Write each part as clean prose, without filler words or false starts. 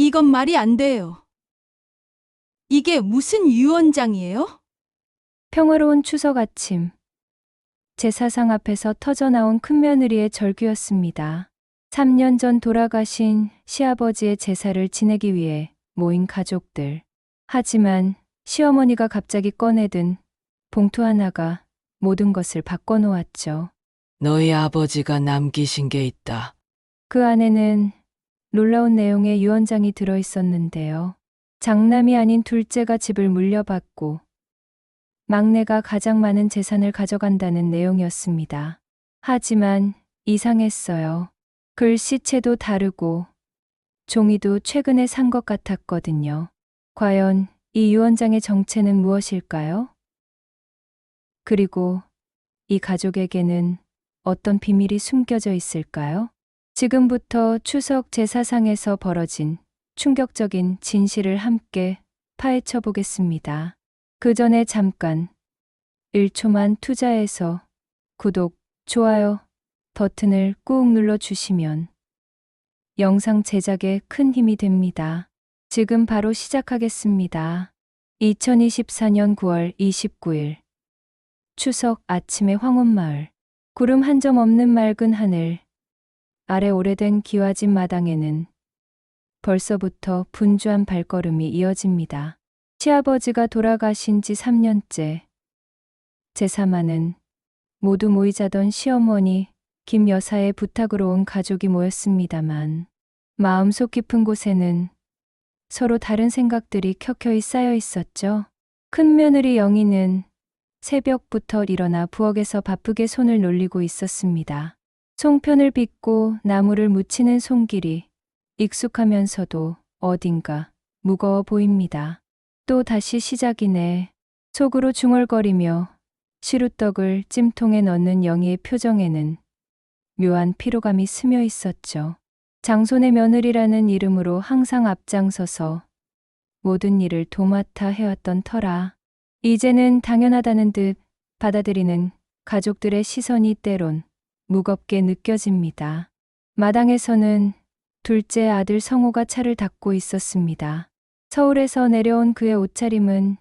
이건 말이 안 돼요. 이게 무슨 유언장이에요? 평화로운 추석 아침, 제사상 앞에서 터져나온 큰며느리의 절규였습니다. 3년 전 돌아가신 시아버지의 제사를 지내기 위해 모인 가족들. 하지만 시어머니가 갑자기 꺼내든 봉투 하나가 모든 것을 바꿔놓았죠. 너희 아버지가 남기신 게 있다. 그 안에는 놀라운 내용의 유언장이 들어 있었는데요. 장남이 아닌 둘째가 집을 물려받고 막내가 가장 많은 재산을 가져간다는 내용이었습니다. 하지만 이상했어요. 글씨체도 다르고 종이도 최근에 산 것 같았거든요. 과연 이 유언장의 정체는 무엇일까요? 그리고 이 가족에게는 어떤 비밀이 숨겨져 있을까요? 지금부터 추석 제사상에서 벌어진 충격적인 진실을 함께 파헤쳐 보겠습니다. 그 전에 잠깐 1초만 투자해서 구독, 좋아요 버튼을 꾹 눌러주시면 영상 제작에 큰 힘이 됩니다. 지금 바로 시작하겠습니다. 2024년 9월 29일 추석 아침의 황혼마을. 구름 한 점 없는 맑은 하늘 아래 오래된 기와집 마당에는 벌써부터 분주한 발걸음이 이어집니다. 시아버지가 돌아가신 지 3년째. 제사만은 모두 모이자던 시어머니 김 여사의 부탁으로 온 가족이 모였습니다만 마음속 깊은 곳에는 서로 다른 생각들이 켜켜이 쌓여 있었죠. 큰며느리 영희는 새벽부터 일어나 부엌에서 바쁘게 손을 놀리고 있었습니다. 송편을 빚고 나무를 묻히는 손길이 익숙하면서도 어딘가 무거워 보입니다. 또 다시 시작이네. 속으로 중얼거리며 시루떡을 찜통에 넣는 영희의 표정에는 묘한 피로감이 스며 있었죠. 장손의 며느리라는 이름으로 항상 앞장서서 모든 일을 도맡아 해왔던 터라 이제는 당연하다는 듯 받아들이는 가족들의 시선이 때론 무겁게 느껴집니다. 마당에서는 둘째 아들 성호가 차를 닦고 있었습니다. 서울에서 내려온 그의 옷차림은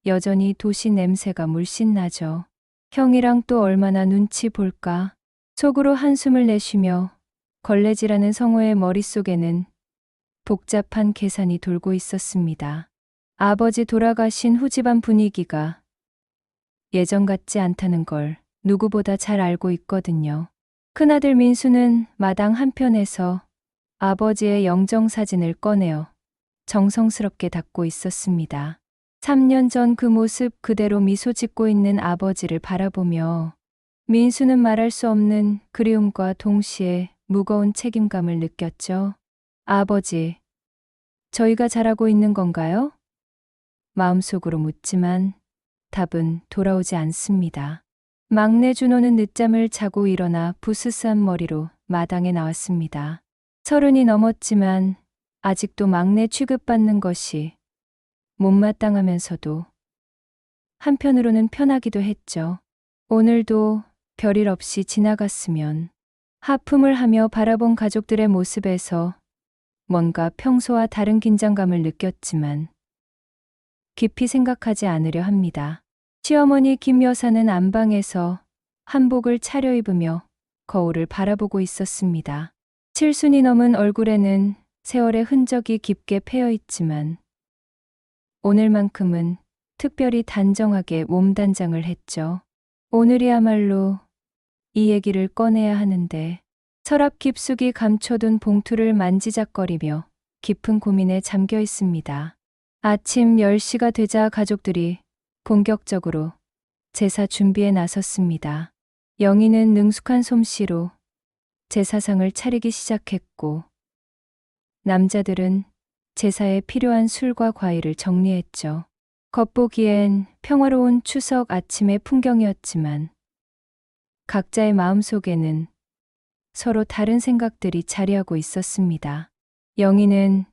여전히 도시 냄새가 물씬 나죠. 형이랑 또 얼마나 눈치 볼까. 속으로 한숨을 내쉬며 걸레질하는 성호의 머릿속에는 복잡한 계산이 돌고 있었습니다. 아버지 돌아가신 후 집안 분위기가 예전 같지 않다는 걸 누구보다 잘 알고 있거든요. 큰아들 민수는 마당 한편에서 아버지의 영정사진을 꺼내어 정성스럽게 닦고 있었습니다. 3년 전 그 모습 그대로 미소 짓고 있는 아버지를 바라보며 민수는 말할 수 없는 그리움과 동시에 무거운 책임감을 느꼈죠. 아버지, 저희가 잘하고 있는 건가요? 마음속으로 묻지만 답은 돌아오지 않습니다. 막내 준호는 늦잠을 자고 일어나 부스스한 머리로 마당에 나왔습니다. 30이 넘었지만 아직도 막내 취급받는 것이 못마땅하면서도 한편으로는 편하기도 했죠. 오늘도 별일 없이 지나갔으면. 하품을 하며 바라본 가족들의 모습에서 뭔가 평소와 다른 긴장감을 느꼈지만 깊이 생각하지 않으려 합니다. 시어머니 김 여사는 안방에서 한복을 차려입으며 거울을 바라보고 있었습니다. 7순이 넘은 얼굴에는 세월의 흔적이 깊게 패여 있지만 오늘만큼은 특별히 단정하게 몸단장을 했죠. 오늘이야말로 이 얘기를 꺼내야 하는데 서랍 깊숙이 감춰둔 봉투를 만지작거리며 깊은 고민에 잠겨 있습니다. 아침 10시가 되자 가족들이 본격적으로 제사 준비에 나섰습니다. 영희는 능숙한 솜씨로 제사상을 차리기 시작했고 남자들은 제사에 필요한 술과 과일을 정리했죠. 겉보기엔 평화로운 추석 아침의 풍경이었지만 각자의 마음속에는 서로 다른 생각들이 자리하고 있었습니다. 영희는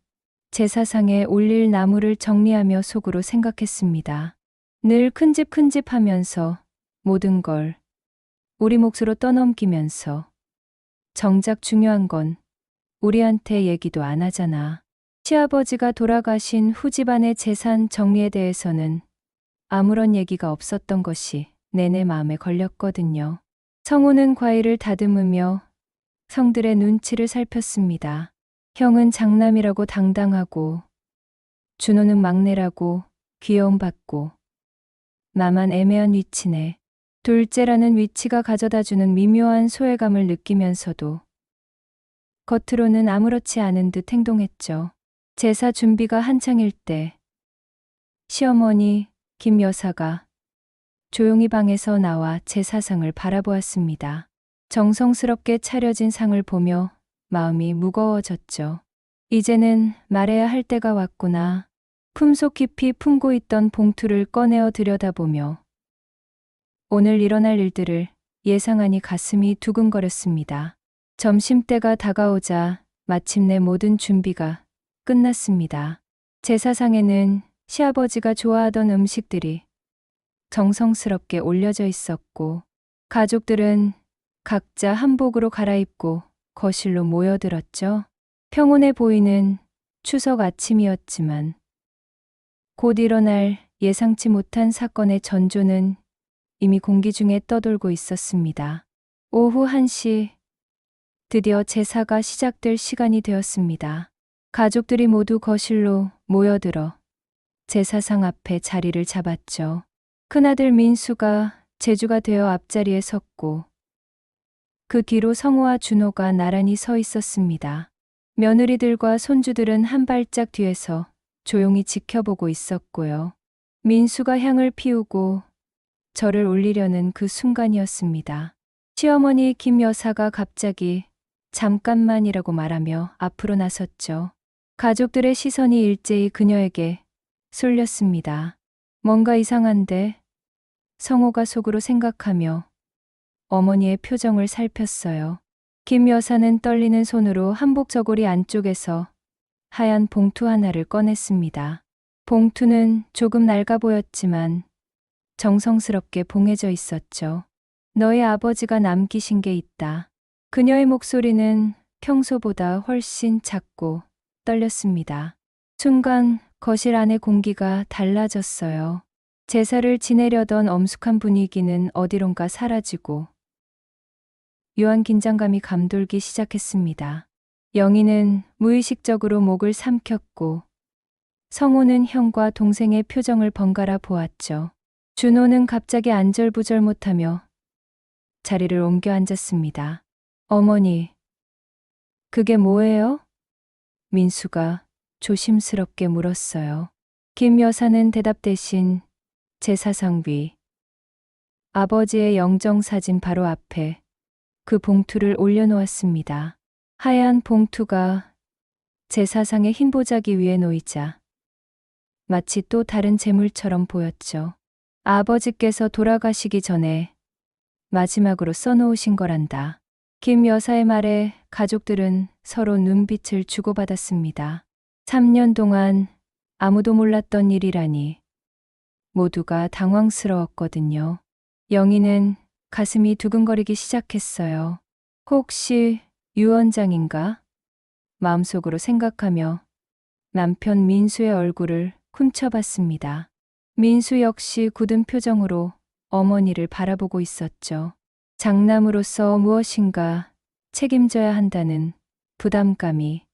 제사상에 올릴 나무를 정리하며 속으로 생각했습니다. 늘 큰집 하면서 모든 걸 우리 몫으로 떠넘기면서 정작 중요한 건 우리한테 얘기도 안 하잖아. 시아버지가 돌아가신 후 집안의 재산 정리에 대해서는 아무런 얘기가 없었던 것이 내내 마음에 걸렸거든요. 성우는 과일을 다듬으며 성들의 눈치를 살폈습니다. 형은 장남이라고 당당하고, 준호는 막내라고 귀여움받고, 나만 애매한 위치네. 둘째라는 위치가 가져다주는 미묘한 소외감을 느끼면서도 겉으로는 아무렇지 않은 듯 행동했죠. 제사 준비가 한창일 때 시어머니 김 여사가 조용히 방에서 나와 제사상을 바라보았습니다. 정성스럽게 차려진 상을 보며 마음이 무거워졌죠. 이제는 말해야 할 때가 왔구나. 품속 깊이 품고 있던 봉투를 꺼내어 들여다보며 오늘 일어날 일들을 예상하니 가슴이 두근거렸습니다. 점심때가 다가오자 마침내 모든 준비가 끝났습니다. 제사상에는 시아버지가 좋아하던 음식들이 정성스럽게 올려져 있었고, 가족들은 각자 한복으로 갈아입고 거실로 모여들었죠. 평온해 보이는 추석 아침이었지만 곧 일어날 예상치 못한 사건의 전조는 이미 공기 중에 떠돌고 있었습니다. 오후 1시, 드디어 제사가 시작될 시간이 되었습니다. 가족들이 모두 거실로 모여들어 제사상 앞에 자리를 잡았죠. 큰아들 민수가 제주가 되어 앞자리에 섰고, 그 뒤로 성우와 준호가 나란히 서 있었습니다. 며느리들과 손주들은 한 발짝 뒤에서 조용히 지켜보고 있었고요. 민수가 향을 피우고 절을 올리려는 그 순간이었습니다. 시어머니 김 여사가 갑자기 잠깐만이라고 말하며 앞으로 나섰죠. 가족들의 시선이 일제히 그녀에게 쏠렸습니다. 뭔가 이상한데? 성호가 속으로 생각하며 어머니의 표정을 살폈어요. 김 여사는 떨리는 손으로 한복 저고리 안쪽에서 하얀 봉투 하나를 꺼냈습니다. 봉투는 조금 낡아 보였지만 정성스럽게 봉해져 있었죠. 너의 아버지가 남기신 게 있다. 그녀의 목소리는 평소보다 훨씬 작고 떨렸습니다. 순간 거실 안의 공기가 달라졌어요. 제사를 지내려던 엄숙한 분위기는 어디론가 사라지고 묘한 긴장감이 감돌기 시작했습니다. 영희는 무의식적으로 목을 삼켰고 성호는 형과 동생의 표정을 번갈아 보았죠. 준호는 갑자기 안절부절 못하며 자리를 옮겨 앉았습니다. 어머니, 그게 뭐예요? 민수가 조심스럽게 물었어요. 김 여사는 대답 대신 제사상 위, 아버지의 영정사진 바로 앞에 그 봉투를 올려놓았습니다. 하얀 봉투가 제사상의 흰 보자기 위에 놓이자 마치 또 다른 재물처럼 보였죠. 아버지께서 돌아가시기 전에 마지막으로 써놓으신 거란다. 김 여사의 말에 가족들은 서로 눈빛을 주고받았습니다. 3년 동안 아무도 몰랐던 일이라니 모두가 당황스러웠거든요. 영희는 가슴이 두근거리기 시작했어요. 혹시 유언장인가? 마음속으로 생각하며 남편 민수의 얼굴을 훔쳐봤습니다. 민수 역시 굳은 표정으로 어머니를 바라보고 있었죠. 장남으로서 무엇인가 책임져야 한다는 부담감이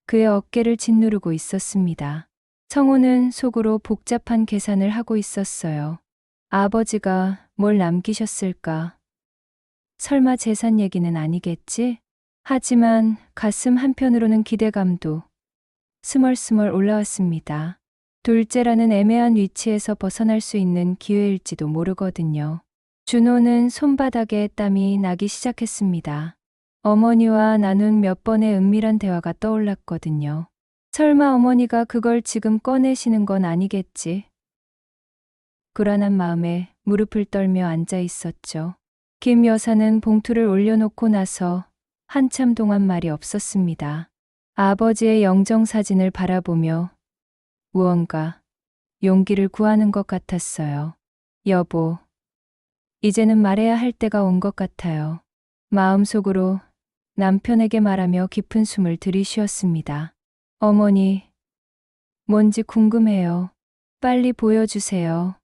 그의 어깨를 짓누르고 있었습니다. 성우는 속으로 복잡한 계산을 하고 있었어요. 아버지가 뭘 남기셨을까? 설마 재산 얘기는 아니겠지? 하지만 가슴 한편으로는 기대감도 스멀스멀 올라왔습니다. 둘째라는 애매한 위치에서 벗어날 수 있는 기회일지도 모르거든요. 준호는 손바닥에 땀이 나기 시작했습니다. 어머니와 나눈 몇 번의 은밀한 대화가 떠올랐거든요. 설마 어머니가 그걸 지금 꺼내시는 건 아니겠지? 불안한 마음에 무릎을 떨며 앉아 있었죠. 김 여사는 봉투를 올려놓고 나서 한참 동안 말이 없었습니다. 아버지의 영정사진을 바라보며 무언가 용기를 구하는 것 같았어요. 여보, 이제는 말해야 할 때가 온 것 같아요. 마음속으로 남편에게 말하며 깊은 숨을 들이쉬었습니다. 어머니, 뭔지 궁금해요. 빨리 보여주세요.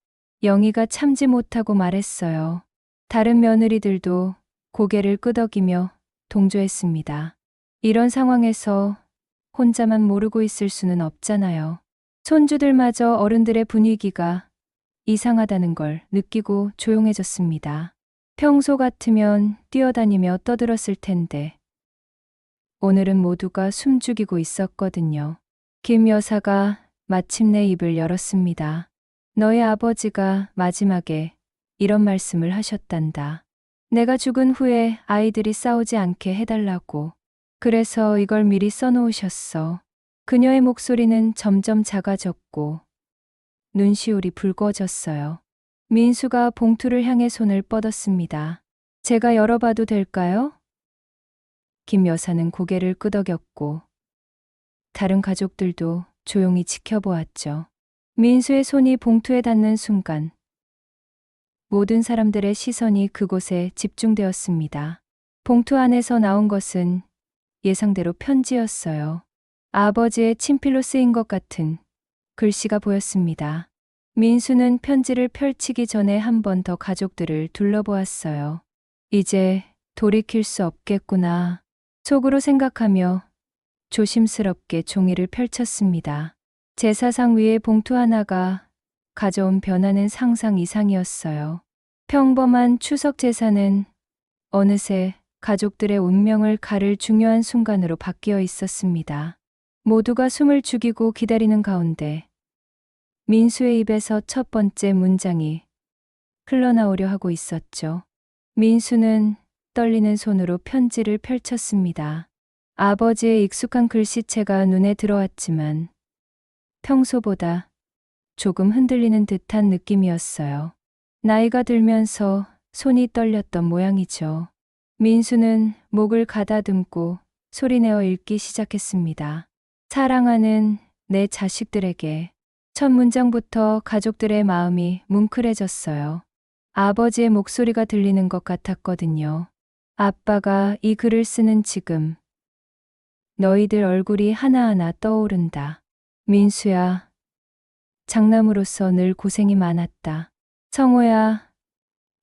영희가 참지 못하고 말했어요. 다른 며느리들도 고개를 끄덕이며 동조했습니다. 이런 상황에서 혼자만 모르고 있을 수는 없잖아요. 손주들마저 어른들의 분위기가 이상하다는 걸 느끼고 조용해졌습니다. 평소 같으면 뛰어다니며 떠들었을 텐데 오늘은 모두가 숨죽이고 있었거든요. 김 여사가 마침내 입을 열었습니다. 너의 아버지가 마지막에 이런 말씀을 하셨단다. 내가 죽은 후에 아이들이 싸우지 않게 해달라고. 그래서 이걸 미리 써놓으셨어. 그녀의 목소리는 점점 작아졌고 눈시울이 붉어졌어요. 민수가 봉투를 향해 손을 뻗었습니다. 제가 열어봐도 될까요? 김 여사는 고개를 끄덕였고 다른 가족들도 조용히 지켜보았죠. 민수의 손이 봉투에 닿는 순간 모든 사람들의 시선이 그곳에 집중되었습니다. 봉투 안에서 나온 것은 예상대로 편지였어요. 아버지의 친필로 쓰인 것 같은 글씨가 보였습니다. 민수는 편지를 펼치기 전에 한 번 더 가족들을 둘러보았어요. 이제 돌이킬 수 없겠구나. 속으로 생각하며 조심스럽게 종이를 펼쳤습니다. 제사상 위에 봉투 하나가 가져온 변화는 상상 이상이었어요. 평범한 추석 제사는 어느새 가족들의 운명을 가를 중요한 순간으로 바뀌어 있었습니다. 모두가 숨을 죽이고 기다리는 가운데 민수의 입에서 첫 번째 문장이 흘러나오려 하고 있었죠. 민수는 떨리는 손으로 편지를 펼쳤습니다. 아버지의 익숙한 글씨체가 눈에 들어왔지만 평소보다 조금 흔들리는 듯한 느낌이었어요. 나이가 들면서 손이 떨렸던 모양이죠. 민수는 목을 가다듬고 소리내어 읽기 시작했습니다. 사랑하는 내 자식들에게. 첫 문장부터 가족들의 마음이 뭉클해졌어요. 아버지의 목소리가 들리는 것 같았거든요. 아빠가 이 글을 쓰는 지금 너희들 얼굴이 하나하나 떠오른다. 민수야, 장남으로서 늘 고생이 많았다. 성호야,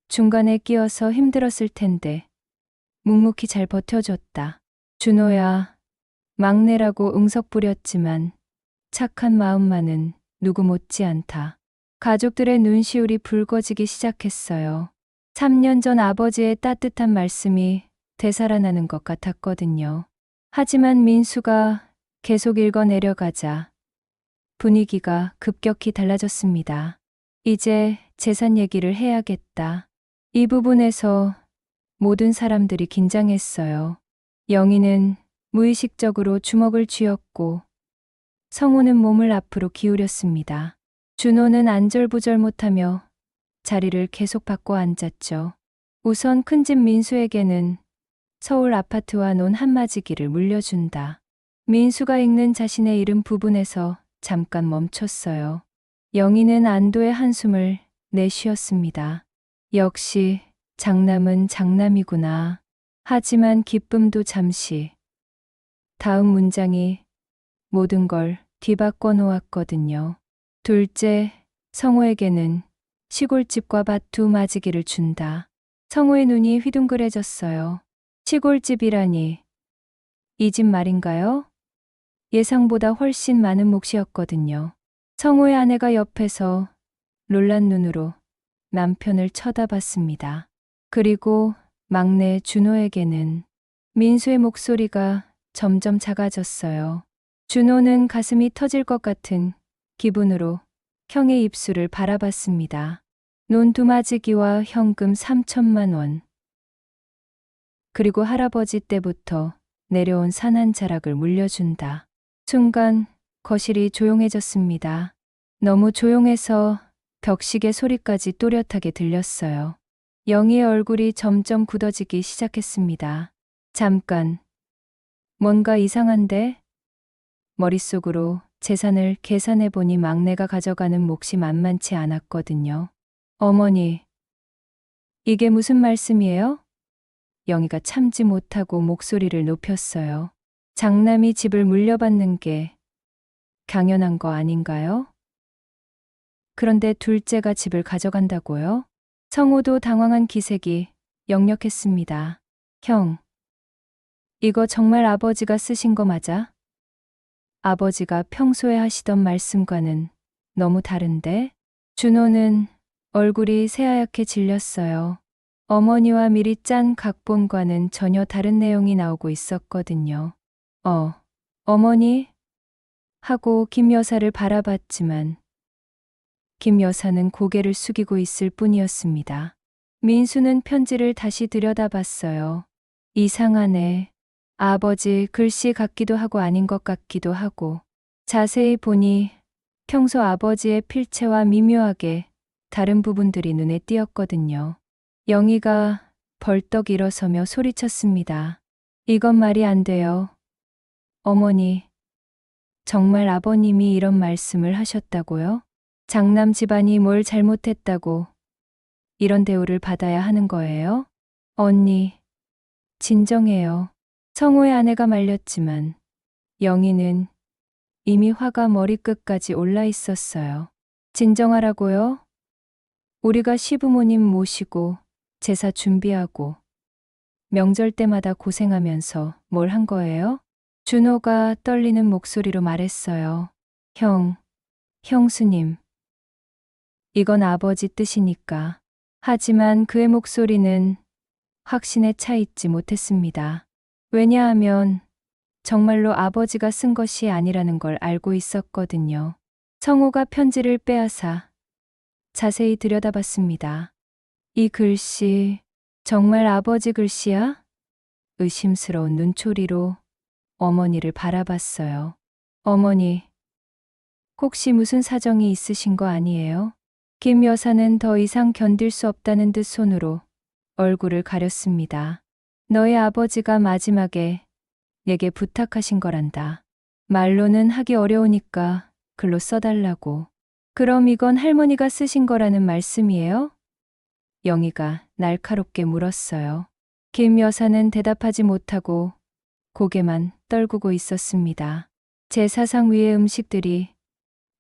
중간에 끼어서 힘들었을 텐데 묵묵히 잘 버텨줬다. 준호야, 막내라고 응석 부렸지만 착한 마음만은 누구 못지않다. 가족들의 눈시울이 붉어지기 시작했어요. 3년 전 아버지의 따뜻한 말씀이 되살아나는 것 같았거든요. 하지만 민수가 계속 읽어내려가자 분위기가 급격히 달라졌습니다. 이제 재산 얘기를 해야겠다. 이 부분에서 모든 사람들이 긴장했어요. 영희는 무의식적으로 주먹을 쥐었고 성호는 몸을 앞으로 기울였습니다. 준호는 안절부절 못하며 자리를 계속 바꿔 앉았죠. 우선 큰집 민수에게는 서울 아파트와 논 한마지기를 물려준다. 민수가 읽는 자신의 이름 부분에서 잠깐 멈췄어요. 영희는 안도의 한숨을 내쉬었습니다. 역시 장남은 장남이구나. 하지만 기쁨도 잠시. 다음 문장이 모든 걸 뒤바꿔 놓았거든요. 둘째, 성호에게는 시골집과 밭 2마지기를 준다. 성호의 눈이 휘둥그레졌어요. 시골집이라니. 이 집 말인가요? 예상보다 훨씬 많은 몫이었거든요. 성호의 아내가 옆에서 놀란 눈으로 남편을 쳐다봤습니다. 그리고 막내 준호에게는 민수의 목소리가 점점 작아졌어요. 준호는 가슴이 터질 것 같은 기분으로 형의 입술을 바라봤습니다. 논 2마지기와 현금 3천만 원. 그리고 할아버지 때부터 내려온 산한 자락을 물려준다. 순간 거실이 조용해졌습니다. 너무 조용해서 벽시계 소리까지 또렷하게 들렸어요. 영희의 얼굴이 점점 굳어지기 시작했습니다. 잠깐. 뭔가 이상한데? 머릿속으로 재산을 계산해보니 막내가 가져가는 몫이 만만치 않았거든요. 어머니, 이게 무슨 말씀이에요? 영희가 참지 못하고 목소리를 높였어요. 장남이 집을 물려받는 게 당연한 거 아닌가요? 그런데 둘째가 집을 가져간다고요? 성우도 당황한 기색이 역력했습니다. 형, 이거 정말 아버지가 쓰신 거 맞아? 아버지가 평소에 하시던 말씀과는 너무 다른데? 준호는 얼굴이 새하얗게 질렸어요. 어머니와 미리 짠 각본과는 전혀 다른 내용이 나오고 있었거든요. 어머니? 하고 김 여사를 바라봤지만 김 여사는 고개를 숙이고 있을 뿐이었습니다. 민수는 편지를 다시 들여다봤어요. 이상하네. 아버지 글씨 같기도 하고 아닌 것 같기도 하고. 자세히 보니 평소 아버지의 필체와 미묘하게 다른 부분들이 눈에 띄었거든요. 영희가 벌떡 일어서며 소리쳤습니다. 이건 말이 안 돼요. 어머니, 정말 아버님이 이런 말씀을 하셨다고요? 장남 집안이 뭘 잘못했다고 이런 대우를 받아야 하는 거예요? 언니, 진정해요. 성우의 아내가 말렸지만 영희는 이미 화가 머리끝까지 올라 있었어요. 진정하라고요? 우리가 시부모님 모시고 제사 준비하고 명절 때마다 고생하면서 뭘 한 거예요? 준호가 떨리는 목소리로 말했어요. 형수님. 이건 아버지 뜻이니까. 하지만 그의 목소리는 확신에 차 있지 못했습니다. 왜냐하면 정말로 아버지가 쓴 것이 아니라는 걸 알고 있었거든요. 성우가 편지를 빼앗아 자세히 들여다봤습니다. 이 글씨 정말 아버지 글씨야? 의심스러운 눈초리로 어머니를 바라봤어요. 어머니, 혹시 무슨 사정이 있으신 거 아니에요? 김 여사는 더 이상 견딜 수 없다는 듯 손으로 얼굴을 가렸습니다. 너희 아버지가 마지막에 내게 부탁하신 거란다. 말로는 하기 어려우니까 글로 써달라고. 그럼 이건 할머니가 쓰신 거라는 말씀이에요? 영희가 날카롭게 물었어요. 김 여사는 대답하지 못하고 고개만 떨구고 있었습니다. 제사상 위의 음식들이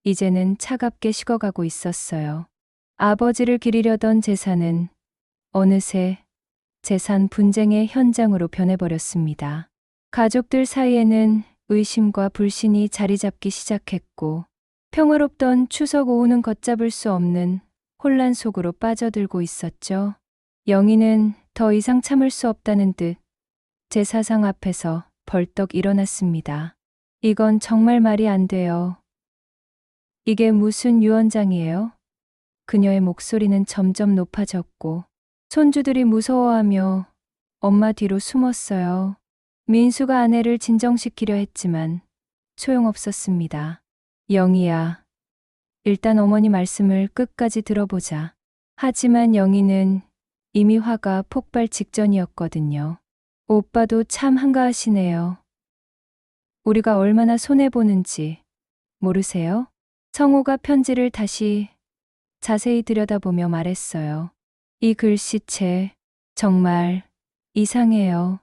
이제는 차갑게 식어가고 있었어요. 아버지를 기리려던 제사는 어느새 재산 분쟁의 현장으로 변해버렸습니다. 가족들 사이에는 의심과 불신이 자리 잡기 시작했고 평화롭던 추석 오후는 걷잡을 수 없는 혼란 속으로 빠져들고 있었죠. 영희는 더 이상 참을 수 없다는 듯 제사상 앞에서 벌떡 일어났습니다. 이건 정말 말이 안 돼요. 이게 무슨 유언장이에요? 그녀의 목소리는 점점 높아졌고 손주들이 무서워하며 엄마 뒤로 숨었어요. 민수가 아내를 진정시키려 했지만 소용없었습니다. 영희야, 일단 어머니 말씀을 끝까지 들어보자. 하지만 영희는 이미 화가 폭발 직전이었거든요. 오빠도 참 한가하시네요. 우리가 얼마나 손해보는지 모르세요? 성우가 편지를 다시 자세히 들여다보며 말했어요. 이 글씨체 정말 이상해요.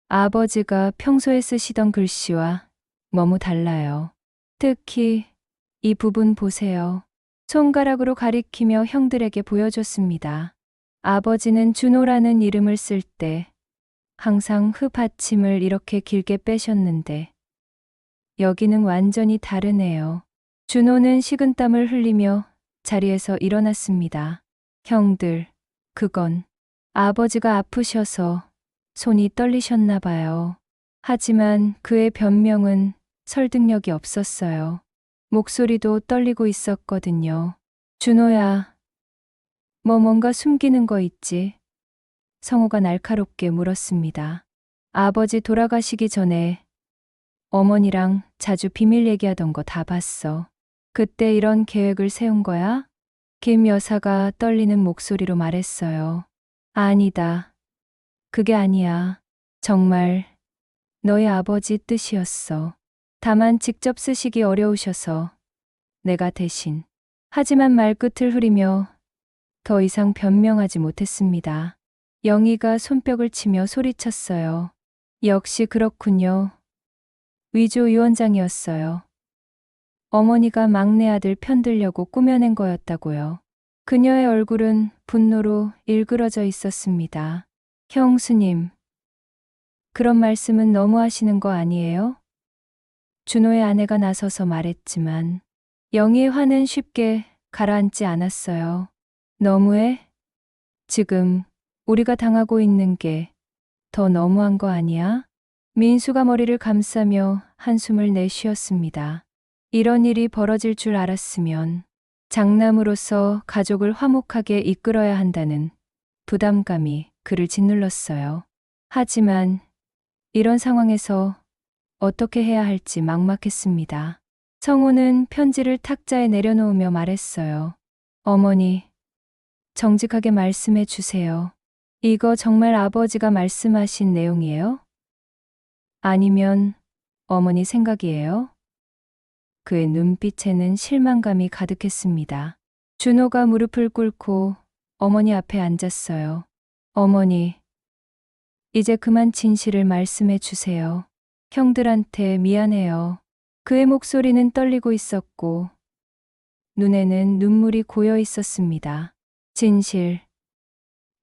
아버지가 평소에 쓰시던 글씨와 너무 달라요. 특히 이 부분 보세요. 손가락으로 가리키며 형들에게 보여줬습니다. 아버지는 준호라는 이름을 쓸 때 항상 흡받침을 이렇게 길게 빼셨는데 여기는 완전히 다르네요. 준호는 식은땀을 흘리며 자리에서 일어났습니다. 형들, 그건 아버지가 아프셔서 손이 떨리셨나 봐요. 하지만 그의 변명은 설득력이 없었어요. 목소리도 떨리고 있었거든요. 준호야, 뭔가 숨기는 거 있지? 성우가 날카롭게 물었습니다. 아버지 돌아가시기 전에 어머니랑 자주 비밀 얘기하던 거 다 봤어. 그때 이런 계획을 세운 거야? 김 여사가 떨리는 목소리로 말했어요. 아니다. 그게 아니야. 정말 너희 아버지 뜻이었어. 다만 직접 쓰시기 어려우셔서 내가 대신. 하지만 말끝을 흐리며 더 이상 변명하지 못했습니다. 영희가 손뼉을 치며 소리쳤어요. 역시 그렇군요. 위조 유언장이었어요. 어머니가 막내 아들 편들려고 꾸며낸 거였다고요. 그녀의 얼굴은 분노로 일그러져 있었습니다. 형수님, 그런 말씀은 너무 하시는 거 아니에요? 준호의 아내가 나서서 말했지만 영희의 화는 쉽게 가라앉지 않았어요. 너무해? 지금 우리가 당하고 있는 게 더 너무한 거 아니야? 민수가 머리를 감싸며 한숨을 내쉬었습니다. 이런 일이 벌어질 줄 알았으면 장남으로서 가족을 화목하게 이끌어야 한다는 부담감이 그를 짓눌렀어요. 하지만 이런 상황에서 어떻게 해야 할지 막막했습니다. 성호는 편지를 탁자에 내려놓으며 말했어요. 어머니, 정직하게 말씀해 주세요. 이거 정말 아버지가 말씀하신 내용이에요? 아니면 어머니 생각이에요? 그의 눈빛에는 실망감이 가득했습니다. 준호가 무릎을 꿇고 어머니 앞에 앉았어요. 어머니, 이제 그만 진실을 말씀해 주세요. 형들한테 미안해요. 그의 목소리는 떨리고 있었고 눈에는 눈물이 고여 있었습니다.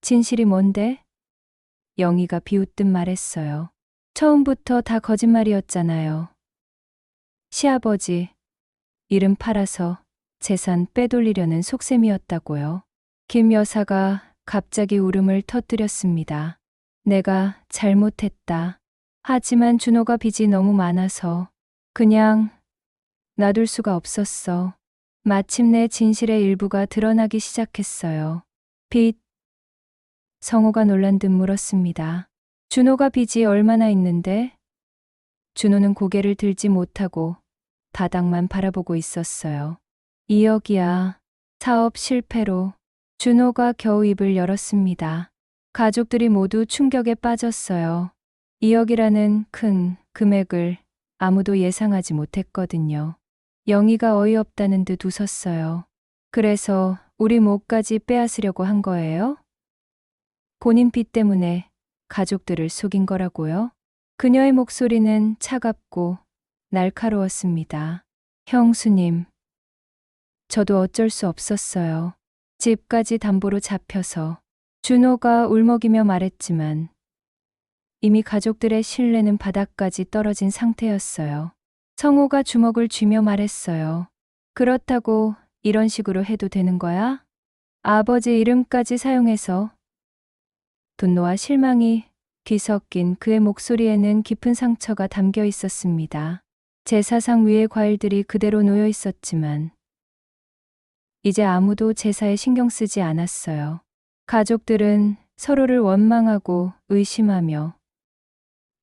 진실이 뭔데? 영희가 비웃듯 말했어요. 처음부터 다 거짓말이었잖아요. 시아버지, 이름 팔아서 재산 빼돌리려는 속셈이었다고요. 김 여사가 갑자기 울음을 터뜨렸습니다. 내가 잘못했다. 하지만 준호가 빚이 너무 많아서 그냥 놔둘 수가 없었어. 마침내 진실의 일부가 드러나기 시작했어요. 빚. 성호가 놀란 듯 물었습니다. 준호가 빚이 얼마나 있는데? 준호는 고개를 들지 못하고 바닥만 바라보고 있었어요. 2억이야. 사업 실패로. 준호가 겨우 입을 열었습니다. 가족들이 모두 충격에 빠졌어요. 2억이라는 큰 금액을 아무도 예상하지 못했거든요. 영희가 어이없다는 듯 웃었어요. 그래서 우리 몫까지 빼앗으려고 한 거예요? 본인 빚 때문에 가족들을 속인 거라고요? 그녀의 목소리는 차갑고 날카로웠습니다. 형수님, 저도 어쩔 수 없었어요. 집까지 담보로 잡혀서. 준호가 울먹이며 말했지만 이미 가족들의 신뢰는 바닥까지 떨어진 상태였어요. 성호가 주먹을 쥐며 말했어요. 그렇다고 이런 식으로 해도 되는 거야? 아버지 이름까지 사용해서. 분노와 실망이 뒤섞인 그의 목소리에는 깊은 상처가 담겨 있었습니다. 제사상 위의 과일들이 그대로 놓여 있었지만 이제 아무도 제사에 신경 쓰지 않았어요. 가족들은 서로를 원망하고 의심하며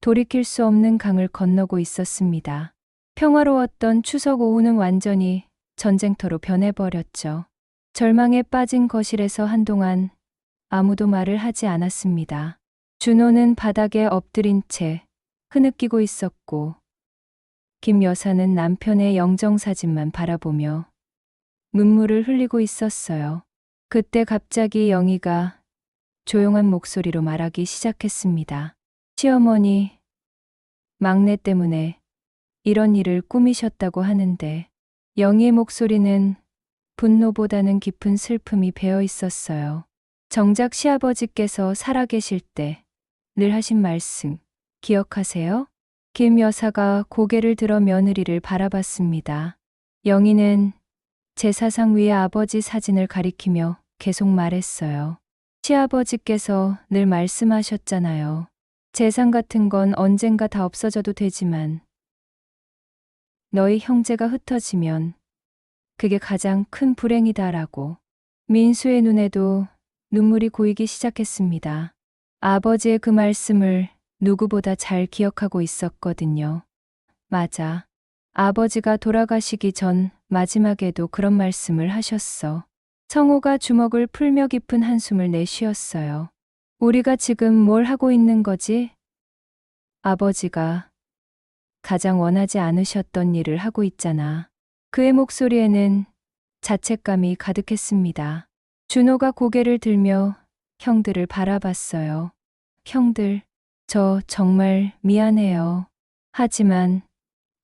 돌이킬 수 없는 강을 건너고 있었습니다. 평화로웠던 추석 오후는 완전히 전쟁터로 변해버렸죠. 절망에 빠진 거실에서 한동안 아무도 말을 하지 않았습니다. 준호는 바닥에 엎드린 채 흐느끼고 있었고 김 여사는 남편의 영정사진만 바라보며 눈물을 흘리고 있었어요. 그때 갑자기 영희가 조용한 목소리로 말하기 시작했습니다. 시어머니, 막내 때문에 이런 일을 꾸미셨다고 하는데 영희의 목소리는 분노보다는 깊은 슬픔이 배어 있었어요. 정작 시아버지께서 살아계실 때 늘 하신 말씀 기억하세요? 김 여사가 고개를 들어 며느리를 바라봤습니다. 영희는 제사상 위에 아버지 사진을 가리키며 계속 말했어요. 시아버지께서 늘 말씀하셨잖아요. 재산 같은 건 언젠가 다 없어져도 되지만 너희 형제가 흩어지면 그게 가장 큰 불행이다라고. 민수의 눈에도 눈물이 고이기 시작했습니다. 아버지의 그 말씀을 누구보다 잘 기억하고 있었거든요. 맞아. 아버지가 돌아가시기 전 마지막에도 그런 말씀을 하셨어. 성호가 주먹을 풀며 깊은 한숨을 내쉬었어요. 우리가 지금 뭘 하고 있는 거지? 아버지가 가장 원하지 않으셨던 일을 하고 있잖아. 그의 목소리에는 자책감이 가득했습니다. 준호가 고개를 들며 형들을 바라봤어요. 형들, 저 정말 미안해요. 하지만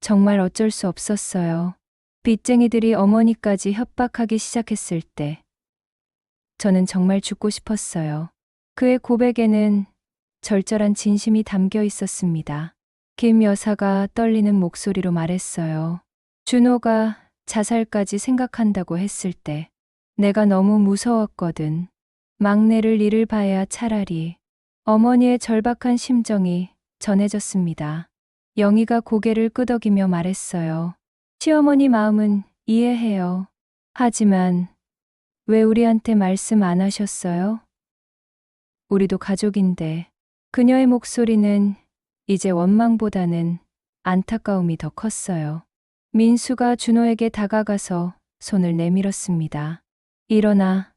정말 어쩔 수 없었어요. 빚쟁이들이 어머니까지 협박하기 시작했을 때 저는 정말 죽고 싶었어요. 그의 고백에는 절절한 진심이 담겨 있었습니다. 김 여사가 떨리는 목소리로 말했어요. 준호가 자살까지 생각한다고 했을 때 내가 너무 무서웠거든. 막내를 잃을 바에야 차라리. 어머니의 절박한 심정이 전해졌습니다. 영희가 고개를 끄덕이며 말했어요. 시어머니 마음은 이해해요. 하지만 왜 우리한테 말씀 안 하셨어요? 우리도 가족인데. 그녀의 목소리는 이제 원망보다는 안타까움이 더 컸어요. 민수가 준호에게 다가가서 손을 내밀었습니다. 일어나,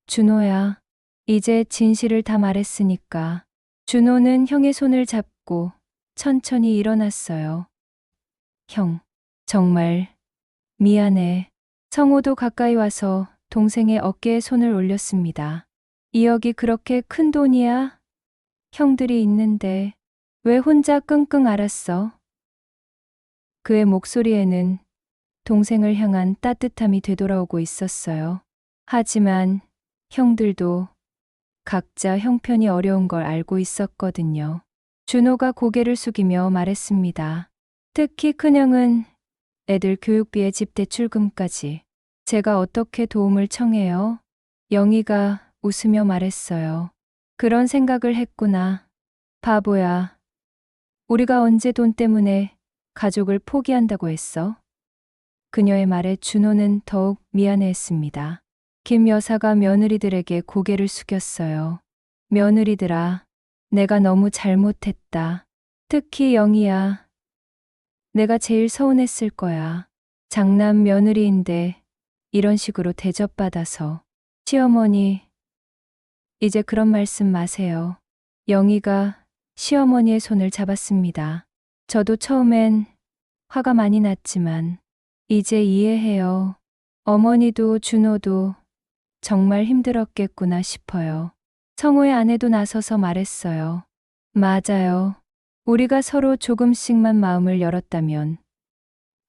준호야. 이제 진실을 다 말했으니까. 준호는 형의 손을 잡고 천천히 일어났어요. 형, 정말 미안해. 성호도 가까이 와서 동생의 어깨에 손을 올렸습니다. 2억이 그렇게 큰 돈이야? 형들이 있는데 왜 혼자 끙끙 앓았어? 그의 목소리에는 동생을 향한 따뜻함이 되돌아오고 있었어요. 하지만 형들도 각자 형편이 어려운 걸 알고 있었거든요. 준호가 고개를 숙이며 말했습니다. 특히 큰형은 애들 교육비에 집 대출금까지. 제가 어떻게 도움을 청해요? 영희가 웃으며 말했어요. 그런 생각을 했구나. 바보야. 우리가 언제 돈 때문에 가족을 포기한다고 했어? 그녀의 말에 준호는 더욱 미안해했습니다. 김 여사가 며느리들에게 고개를 숙였어요. 며느리들아, 내가 너무 잘못했다. 특히 영희야. 내가 제일 서운했을 거야. 장남 며느리인데 이런 식으로 대접받아서. 시어머니, 이제 그런 말씀 마세요. 영희가 시어머니의 손을 잡았습니다. 저도 처음엔 화가 많이 났지만 이제 이해해요. 어머니도 준호도 정말 힘들었겠구나 싶어요. 성호의 아내도 나서서 말했어요. 맞아요. 우리가 서로 조금씩만 마음을 열었다면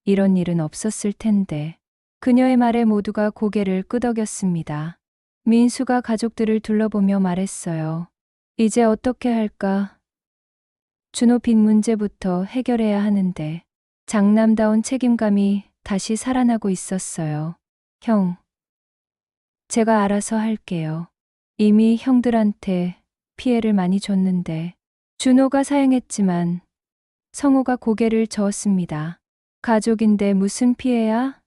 이런 일은 없었을 텐데. 그녀의 말에 모두가 고개를 끄덕였습니다. 민수가 가족들을 둘러보며 말했어요. 이제 어떻게 할까? 준호 빚 문제부터 해결해야 하는데. 장남다운 책임감이 다시 살아나고 있었어요. 형, 제가 알아서 할게요. 이미 형들한테 피해를 많이 줬는데. 준호가 사양했지만 성호가 고개를 저었습니다. 가족인데 무슨 피해야?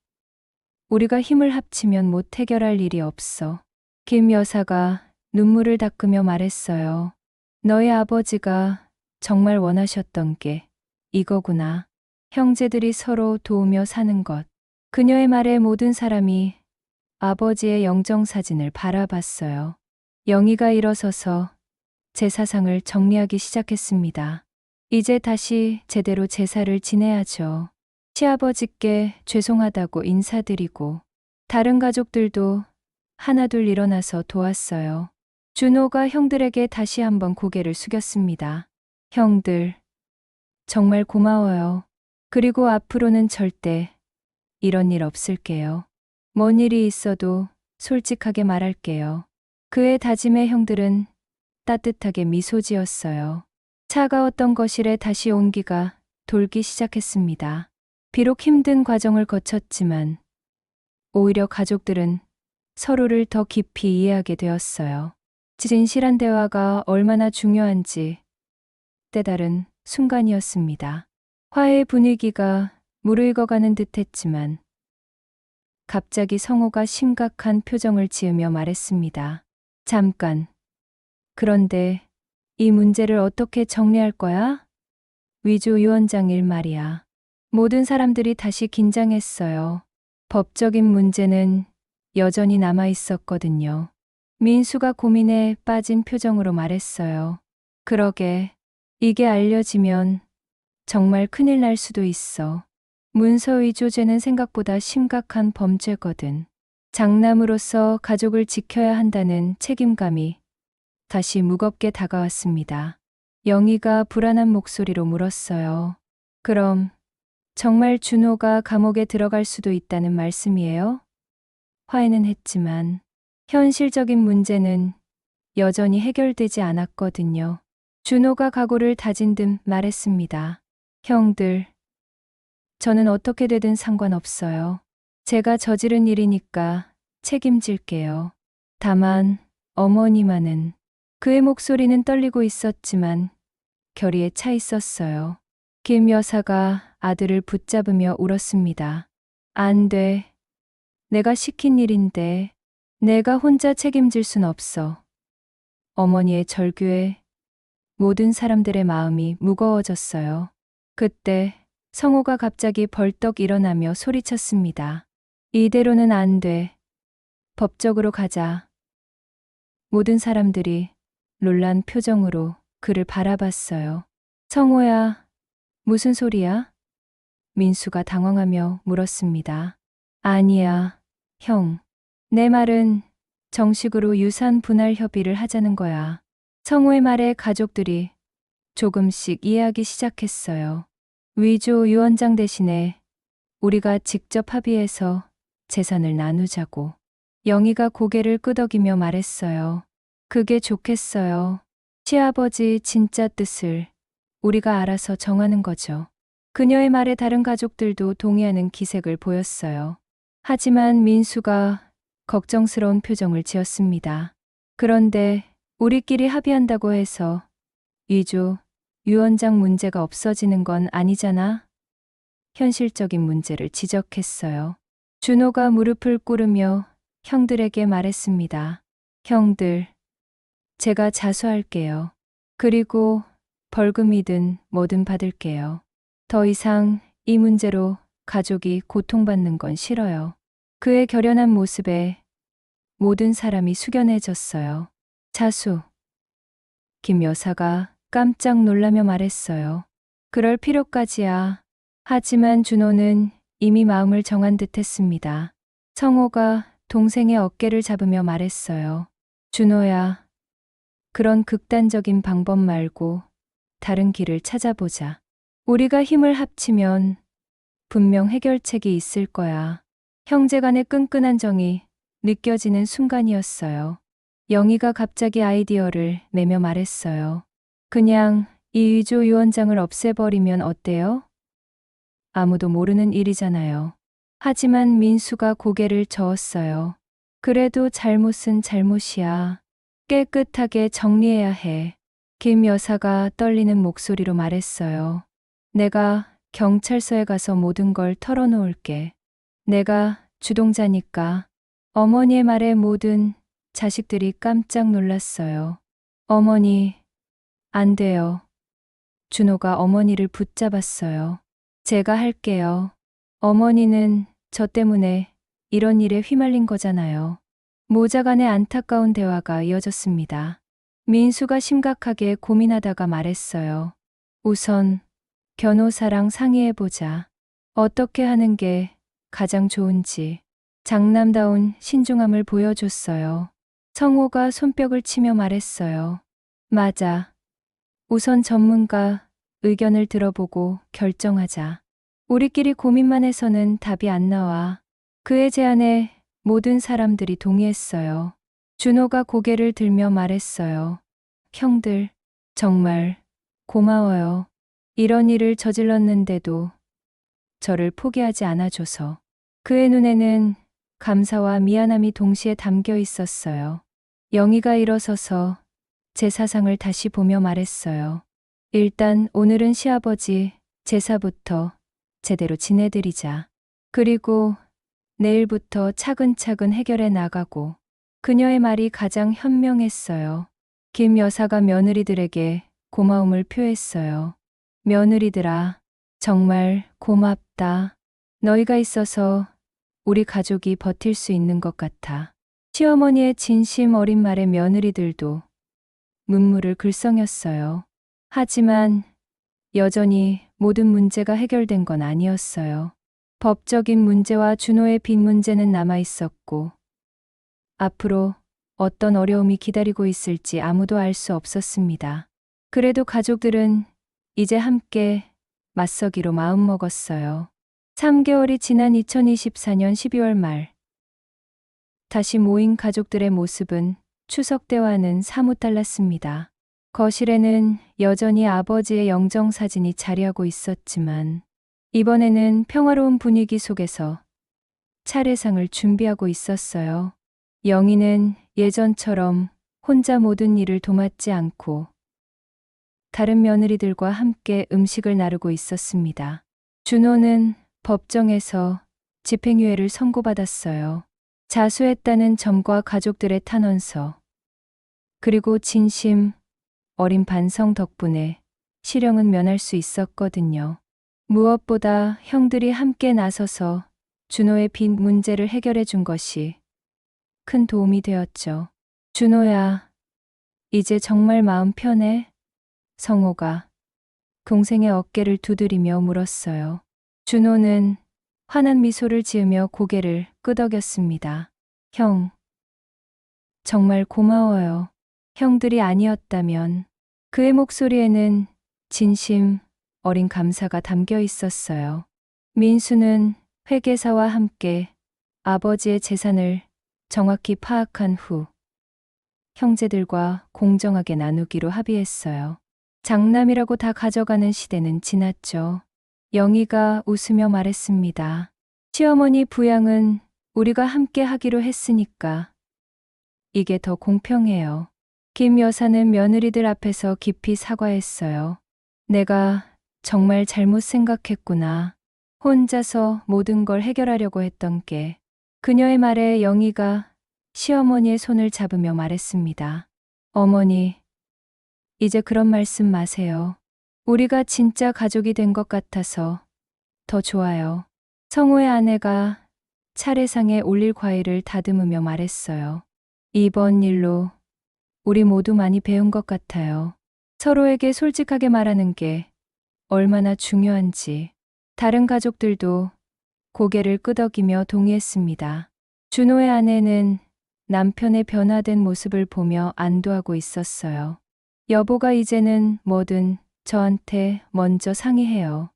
우리가 힘을 합치면 못 해결할 일이 없어. 김 여사가 눈물을 닦으며 말했어요. 너희 아버지가 정말 원하셨던 게 이거구나. 형제들이 서로 도우며 사는 것. 그녀의 말에 모든 사람이 아버지의 영정사진을 바라봤어요. 영희가 일어서서 제사상을 정리하기 시작했습니다. 이제 다시 제대로 제사를 지내야죠. 시아버지께 죄송하다고 인사드리고 다른 가족들도 하나둘 일어나서 도왔어요. 준호가 형들에게 다시 한번 고개를 숙였습니다. 형들, 정말 고마워요. 그리고 앞으로는 절대 이런 일 없을게요. 뭔 일이 있어도 솔직하게 말할게요. 그의 다짐에 형들은 따뜻하게 미소 지었어요. 차가웠던 거실에 다시 온기가 돌기 시작했습니다. 비록 힘든 과정을 거쳤지만 오히려 가족들은 서로를 더 깊이 이해하게 되었어요. 진실한 대화가 얼마나 중요한지 때다른 순간이었습니다. 화해의 분위기가 무르익어가는 듯했지만 갑자기 성호가 심각한 표정을 지으며 말했습니다. 잠깐. 그런데 이 문제를 어떻게 정리할 거야? 위조 유언장 일 말이야. 모든 사람들이 다시 긴장했어요. 법적인 문제는 여전히 남아 있었거든요. 민수가 고민에 빠진 표정으로 말했어요. 그러게, 이게 알려지면 정말 큰일 날 수도 있어. 문서 위조죄는 생각보다 심각한 범죄거든. 장남으로서 가족을 지켜야 한다는 책임감이 다시 무겁게 다가왔습니다. 영희가 불안한 목소리로 물었어요. 그럼 정말 준호가 감옥에 들어갈 수도 있다는 말씀이에요? 화해는 했지만 현실적인 문제는 여전히 해결되지 않았거든요. 준호가 각오를 다진 듯 말했습니다. 형들, 저는 어떻게 되든 상관없어요. 제가 저지른 일이니까 책임질게요. 다만 어머니만은 그의 목소리는 떨리고 있었지만 결의에 차 있었어요. 김 여사가 아들을 붙잡으며 울었습니다. 안 돼. 내가 시킨 일인데 내가 혼자 책임질 순 없어. 어머니의 절규에 모든 사람들의 마음이 무거워졌어요. 그때 성호가 갑자기 벌떡 일어나며 소리쳤습니다. 이대로는 안 돼. 법적으로 가자. 모든 사람들이 놀란 표정으로 그를 바라봤어요. 성호야, 무슨 소리야? 민수가 당황하며 물었습니다. 아니야, 형. 내 말은 정식으로 유산 분할 협의를 하자는 거야. 성호의 말에 가족들이 조금씩 이해하기 시작했어요. 위조 유언장 대신에 우리가 직접 합의해서 재산을 나누자고. 영희가 고개를 끄덕이며 말했어요. 그게 좋겠어요. 시아버지 진짜 뜻을 우리가 알아서 정하는 거죠. 그녀의 말에 다른 가족들도 동의하는 기색을 보였어요. 하지만 민수가 걱정스러운 표정을 지었습니다. 그런데 우리끼리 합의한다고 해서 위조 유언장 문제가 없어지는 건 아니잖아. 현실적인 문제를 지적했어요. 준호가 무릎을 꿇으며 형들에게 말했습니다. 형들, 제가 자수할게요. 그리고 벌금이든 뭐든 받을게요. 더 이상 이 문제로 가족이 고통받는 건 싫어요. 그의 결연한 모습에 모든 사람이 숙연해졌어요. 자수. 김 여사가 깜짝 놀라며 말했어요. 그럴 필요까지야. 하지만 준호는 이미 마음을 정한 듯 했습니다. 성호가 동생의 어깨를 잡으며 말했어요. 준호야, 그런 극단적인 방법 말고 다른 길을 찾아보자. 우리가 힘을 합치면 분명 해결책이 있을 거야. 형제 간의 끈끈한 정이 느껴지는 순간이었어요. 영희가 갑자기 아이디어를 내며 말했어요. 그냥 이 위조 유언장을 없애버리면 어때요? 아무도 모르는 일이잖아요. 하지만 민수가 고개를 저었어요. 그래도 잘못은 잘못이야. 깨끗하게 정리해야 해. 김 여사가 떨리는 목소리로 말했어요. 내가 경찰서에 가서 모든 걸 털어놓을게. 내가 주동자니까. 어머니의 말에 모든 자식들이 깜짝 놀랐어요. 어머니, 안 돼요. 준호가 어머니를 붙잡았어요. 제가 할게요. 어머니는 저 때문에 이런 일에 휘말린 거잖아요. 모자 간의 안타까운 대화가 이어졌습니다. 민수가 심각하게 고민하다가 말했어요. 우선 변호사랑 상의해보자. 어떻게 하는 게 가장 좋은지. 장남다운 신중함을 보여줬어요. 성호가 손뼉을 치며 말했어요. 맞아. 우선 전문가 의견을 들어보고 결정하자. 우리끼리 고민만 해서는 답이 안 나와. 그의 제안에 모든 사람들이 동의했어요. 준호가 고개를 들며 말했어요. 형들, 정말 고마워요. 이런 일을 저질렀는데도 저를 포기하지 않아줘서. 그의 눈에는 감사와 미안함이 동시에 담겨 있었어요. 영희가 일어서서 제 사상을 다시 보며 말했어요. 일단 오늘은 시아버지 제사부터 제대로 지내드리자. 그리고 내일부터 차근차근 해결해 나가고. 그녀의 말이 가장 현명했어요. 김 여사가 며느리들에게 고마움을 표했어요. 며느리들아, 정말 고맙다. 너희가 있어서 우리 가족이 버틸 수 있는 것 같아. 시어머니의 진심 어린 말에 며느리들도 눈물을 글썽였어요. 하지만 여전히 모든 문제가 해결된 건 아니었어요. 법적인 문제와 준호의 빚 문제는 남아 있었고, 앞으로 어떤 어려움이 기다리고 있을지 아무도 알 수 없었습니다. 그래도 가족들은 이제 함께 맞서기로 마음먹었어요. 3개월이 지난 2024년 12월 말. 다시 모인 가족들의 모습은 추석 때와는 사뭇 달랐습니다. 거실에는 여전히 아버지의 영정사진이 자리하고 있었지만 이번에는 평화로운 분위기 속에서 차례상을 준비하고 있었어요. 영희는 예전처럼 혼자 모든 일을 도맡지 않고 다른 며느리들과 함께 음식을 나르고 있었습니다. 준호는 법정에서 집행유예를 선고받았어요. 자수했다는 점과 가족들의 탄원서, 그리고 진심 어린 반성 덕분에 실형은 면할 수 있었거든요. 무엇보다 형들이 함께 나서서 준호의 빚 문제를 해결해 준 것이 큰 도움이 되었죠. 준호야, 이제 정말 마음 편해? 성호가 동생의 어깨를 두드리며 물었어요. 준호는 환한 미소를 지으며 고개를 끄덕였습니다. 형, 정말 고마워요. 형들이 아니었다면. 그의 목소리에는 진심 어린 감사가 담겨 있었어요. 민수는 회계사와 함께 아버지의 재산을 정확히 파악한 후 형제들과 공정하게 나누기로 합의했어요. 장남이라고 다 가져가는 시대는 지났죠. 영희가 웃으며 말했습니다. 시어머니 부양은 우리가 함께 하기로 했으니까 이게 더 공평해요. 김 여사는 며느리들 앞에서 깊이 사과했어요. 내가 정말 잘못 생각했구나. 혼자서 모든 걸 해결하려고 했던 게. 그녀의 말에 영희가 시어머니의 손을 잡으며 말했습니다. 어머니, 이제 그런 말씀 마세요. 우리가 진짜 가족이 된 것 같아서 더 좋아요. 성호의 아내가 차례상에 올릴 과일을 다듬으며 말했어요. 이번 일로 우리 모두 많이 배운 것 같아요. 서로에게 솔직하게 말하는 게 얼마나 중요한지. 다른 가족들도 고개를 끄덕이며 동의했습니다. 준호의 아내는 남편의 변화된 모습을 보며 안도하고 있었어요. 여보가 이제는 뭐든 저한테 먼저 상의해요.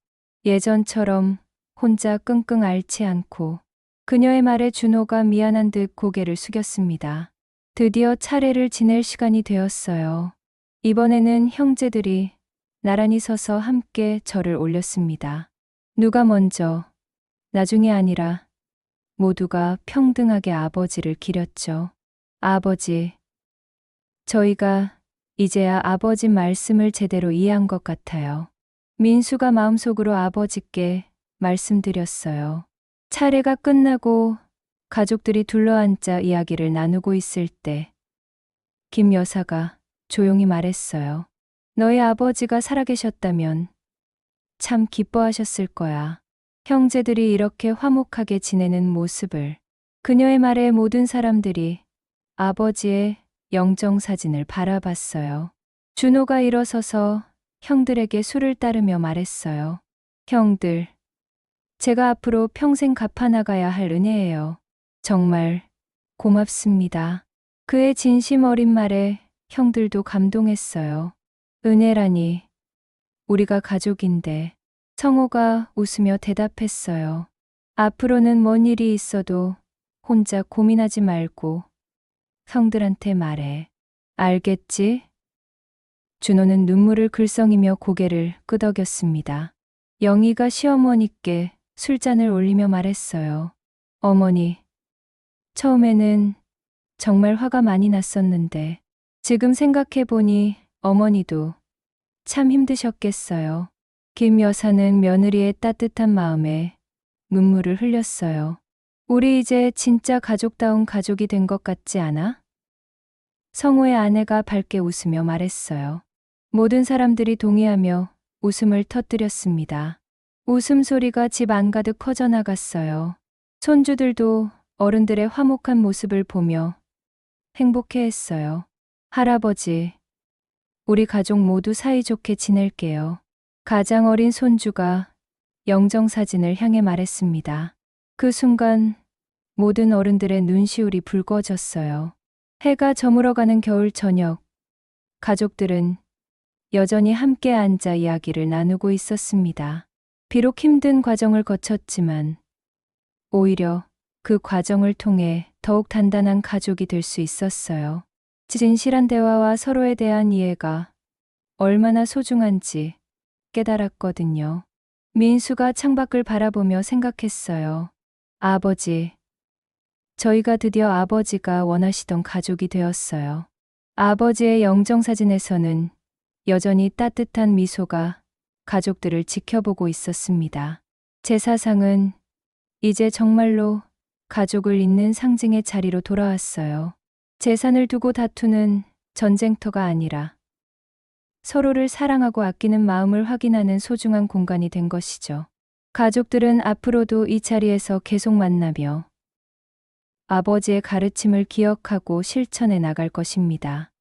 예전처럼 혼자 끙끙 앓지 않고. 그녀의 말에 준호가 미안한 듯 고개를 숙였습니다. 드디어 차례를 지낼 시간이 되었어요. 이번에는 형제들이 나란히 서서 함께 절을 올렸습니다. 누가 먼저, 나중이 아니라 모두가 평등하게 아버지를 기렸죠. 아버지, 저희가 이제야 아버지 말씀을 제대로 이해한 것 같아요. 민수가 마음속으로 아버지께 말씀드렸어요. 차례가 끝나고 가족들이 둘러앉아 이야기를 나누고 있을 때 김 여사가 조용히 말했어요. 너희 아버지가 살아계셨다면 참 기뻐하셨을 거야. 형제들이 이렇게 화목하게 지내는 모습을. 그녀의 말에 모든 사람들이 아버지의 영정사진을 바라봤어요. 준호가 일어서서 형들에게 술을 따르며 말했어요. 형들, 제가 앞으로 평생 갚아나가야 할 은혜예요. 정말 고맙습니다. 그의 진심 어린 말에 형들도 감동했어요. 은혜라니, 우리가 가족인데. 성호가 웃으며 대답했어요. 앞으로는 뭔 일이 있어도 혼자 고민하지 말고 형들한테 말해. 알겠지? 준호는 눈물을 글썽이며 고개를 끄덕였습니다. 영희가 시어머니께 술잔을 올리며 말했어요. 어머니, 처음에는 정말 화가 많이 났었는데 지금 생각해보니 어머니도 참 힘드셨겠어요. 김 여사는 며느리의 따뜻한 마음에 눈물을 흘렸어요. 우리 이제 진짜 가족다운 가족이 된 것 같지 않아? 성호의 아내가 밝게 웃으며 말했어요. 모든 사람들이 동의하며 웃음을 터뜨렸습니다. 웃음소리가 집 안가득 퍼져나갔어요. 손주들도 어른들의 화목한 모습을 보며 행복해했어요. 할아버지, 우리 가족 모두 사이좋게 지낼게요. 가장 어린 손주가 영정사진을 향해 말했습니다. 그 순간 모든 어른들의 눈시울이 붉어졌어요. 해가 저물어가는 겨울 저녁, 가족들은 여전히 함께 앉아 이야기를 나누고 있었습니다. 비록 힘든 과정을 거쳤지만 오히려 그 과정을 통해 더욱 단단한 가족이 될 수 있었어요. 진실한 대화와 서로에 대한 이해가 얼마나 소중한지 깨달았거든요. 민수가 창밖을 바라보며 생각했어요. 아버지, 저희가 드디어 아버지가 원하시던 가족이 되었어요. 아버지의 영정사진에서는 여전히 따뜻한 미소가 가족들을 지켜보고 있었습니다. 제사상은 이제 정말로 가족을 잇는 상징의 자리로 돌아왔어요. 재산을 두고 다투는 전쟁터가 아니라 서로를 사랑하고 아끼는 마음을 확인하는 소중한 공간이 된 것이죠. 가족들은 앞으로도 이 자리에서 계속 만나며 아버지의 가르침을 기억하고 실천해 나갈 것입니다.